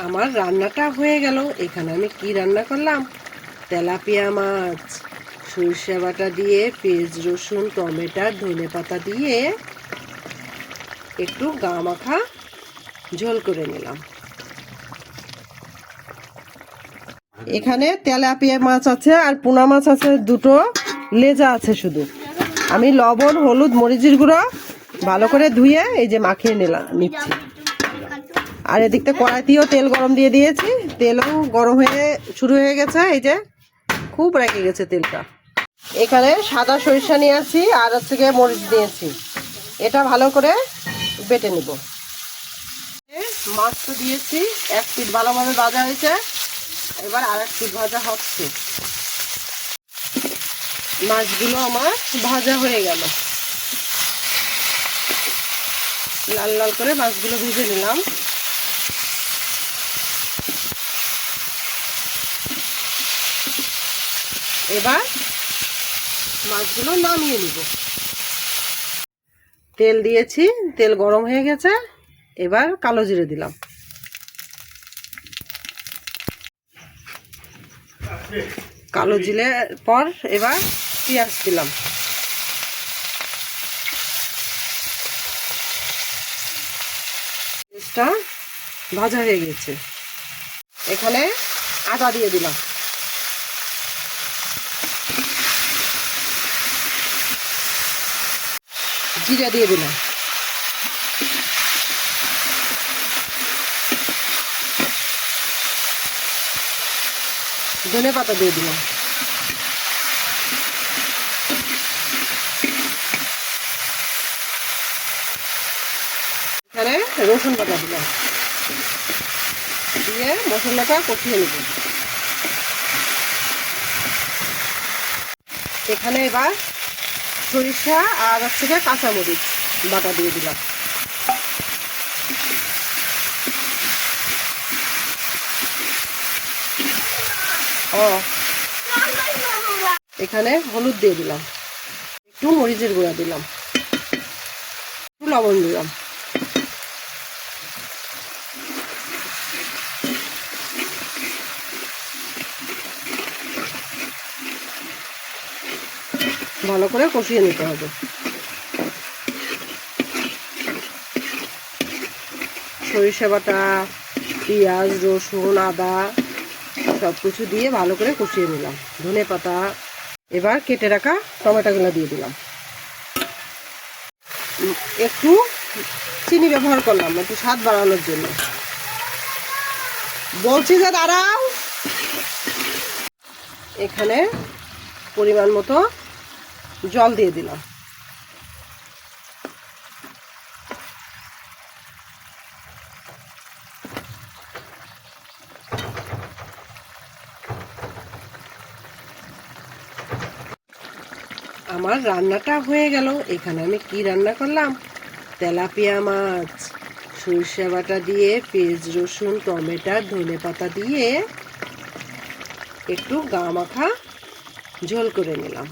আমার রান্নাটা হয়ে গেল। এখানে আমি কি রান্না করলাম, তেলাপিয়া মাছ সরিষা বাটা দিয়ে, পেঁয়াজ রসুন টমেটো ধনেপাতা দিয়ে একটু গা মাখা ঝোল করে নিলাম। এখানে তেলাপিয়া মাছ আছে আর পোনা মাছ আছে, দুটো লেজা আছে শুধু। আমি লবণ হলুদ মরিচের গুঁড়ো ভালো করে ধুয়ে এই যে মাখিয়ে নিচ্ছি। আর এদিকটা কড়াইতেও তেল গরম দিয়ে দিয়েছি, তেলও গরম হয়ে শুরু হয়ে গেছে। এই যে খুব রেগে গেছে তেলটা। এখানে সাদা সরিষা নিয়েছি আর হচ্ছে গিয়ে মরিচ দিয়েছি, এটা ভালো করে বেটে নিব। মাছ তো দিয়েছি, এক পিঠ ভালোভাবে ভাজা হয়েছে, এবার আর এক পিঠ ভাজা হচ্ছে। মাছগুলো আমার ভাজা হয়ে গেল, লাল লাল করে মাছগুলো ভেজে নিলাম। এবার মাছগুলো নামিয়ে নিব। তেল দিয়েছি, তেল গরম হয়ে গেছে, এবার কালো জিরে দিলাম। কালো জিরের পর এবার পেঁয়াজ দিলাম। পেঁয়াজটা ভাজা হয়ে গেছে, এখানে আদা দিয়ে দিলাম। জিরা দিয়ে দিলাম। ধনেপাতা দিয়ে দিলাম। এখানে রসুন বাটা দিলাম, দিয়ে মশলাটা কষিয়ে নেব। এখানে এবার সরিষা আর হচ্ছে কাঁচামরিচ বাটা দিয়ে দিলাম। এখানে হলুদ দিয়ে দিলাম, একটু মরিচের গুঁড়া দিলাম, একটু লবণ দিলাম। ভালো করে কষিয়ে নিতে হবে। সরিষা বাটা, পেঁয়াজ রসুন আদা সব কিছু দিয়ে ভালো করে কষিয়ে নিলাম। ধনেপাতা, এবার কেটে রাখা টমেটোগুলো দিয়ে দিলাম। একটু চিনি ব্যবহার করলাম একটু স্বাদ বাড়ানোর জন্য। বলছি যে দাঁড়াও। এখানে পরিমাণ মতো জল দিয়ে দিলাম। আমার রান্নাটা হয়ে গেল। এখানে আমি কি রান্না করলাম, তেলাপিয়া মাছ সরিষা বাটা দিয়ে, পেঁয়াজ রসুন টমেটো ধনেপাতা দিয়ে একটু গা মাখা ঝোল করে নিলাম।